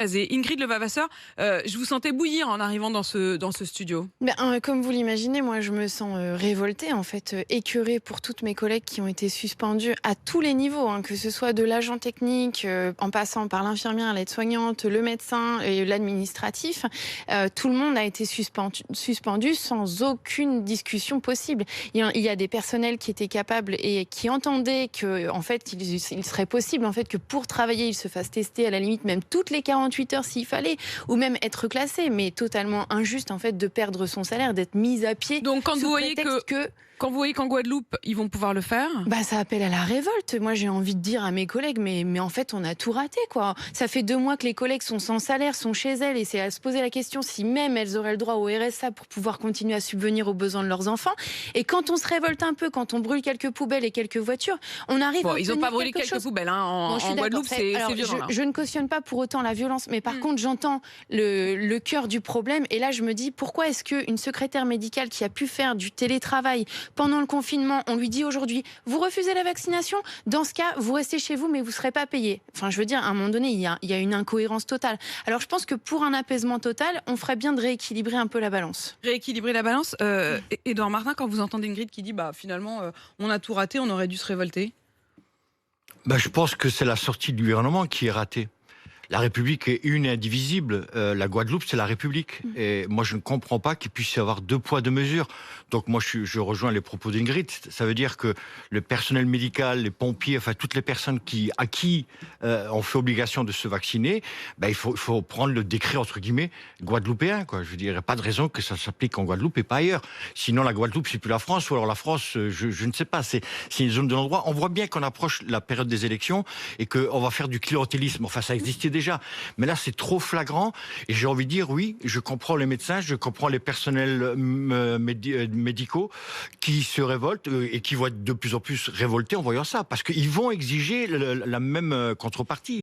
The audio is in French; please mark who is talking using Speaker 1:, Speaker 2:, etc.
Speaker 1: Et Ingrid Levavasseur, je vous sentais bouillir en arrivant dans ce studio.
Speaker 2: Comme vous l'imaginez, moi je me sens révoltée, en fait, écœurée pour toutes mes collègues qui ont été suspendues à tous les niveaux, hein, que ce soit de l'agent technique, en passant par l'infirmière, l'aide-soignante, le médecin et l'administratif. Tout le monde a été suspendu sans aucune discussion possible. Il y a des personnels qui étaient capables et qui entendaient que, en fait, il serait possible, en fait, que pour travailler, ils se fassent tester à la limite même toutes les 48 heures s'il fallait, ou même être classé, mais totalement injuste, en fait, de perdre son salaire, d'être mise à pied.
Speaker 1: Donc quand vous voyez quand vous voyez qu'en Guadeloupe, ils vont pouvoir le faire?
Speaker 2: Ça appelle à la révolte. Moi, j'ai envie de dire à mes collègues, mais en fait, on a tout raté, quoi. Ça fait 2 mois que les collègues sont sans salaire, sont chez elles, et c'est à se poser la question si même elles auraient le droit au RSA pour pouvoir continuer à subvenir aux besoins de leurs enfants. Et quand on se révolte un peu, quand on brûle quelques poubelles et quelques voitures, on arrive à
Speaker 1: ils n'ont pas brûlé quelques poubelles, hein. En Guadeloupe, c'est violent.
Speaker 2: Je ne cautionne pas pour autant la violence, mais par contre, j'entends le cœur du problème. Et là, je me dis, pourquoi est-ce qu'une secrétaire médicale qui a pu faire du télétravail pendant le confinement, on lui dit aujourd'hui, vous refusez la vaccination, dans ce cas, vous restez chez vous, mais vous ne serez pas payé. Enfin, je veux dire, à un moment donné, il y a une incohérence totale. Alors, je pense que pour un apaisement total, on ferait bien de rééquilibrer un peu la balance.
Speaker 1: Rééquilibrer la balance. Édouard Martin, quand vous entendez Ingrid qui dit, finalement, on a tout raté, on aurait dû se révolter.
Speaker 3: Je pense que c'est la sortie du gouvernement qui est ratée. La République est une et indivisible. La Guadeloupe, c'est la République. Et moi, je ne comprends pas qu'il puisse y avoir 2 poids, 2 mesures. Donc moi, je rejoins les propos d'Ingrid. Ça veut dire que le personnel médical, les pompiers, enfin toutes les personnes à qui on fait obligation de se vacciner, il faut prendre le décret, entre guillemets, guadeloupéen, quoi. Je veux dire, il n'y a pas de raison que ça s'applique en Guadeloupe et pas ailleurs. Sinon, la Guadeloupe, c'est plus la France. Ou alors la France, je ne sais pas. C'est une zone de non-droit. On voit bien qu'on approche la période des élections et qu'on va faire du clientélisme. Enfin, ça existait déjà. Mais là, c'est trop flagrant. Et j'ai envie de dire, oui, je comprends les médecins, je comprends les personnels médicaux qui se révoltent et qui vont être de plus en plus révoltés en voyant ça. Parce qu'ils vont exiger la même contrepartie.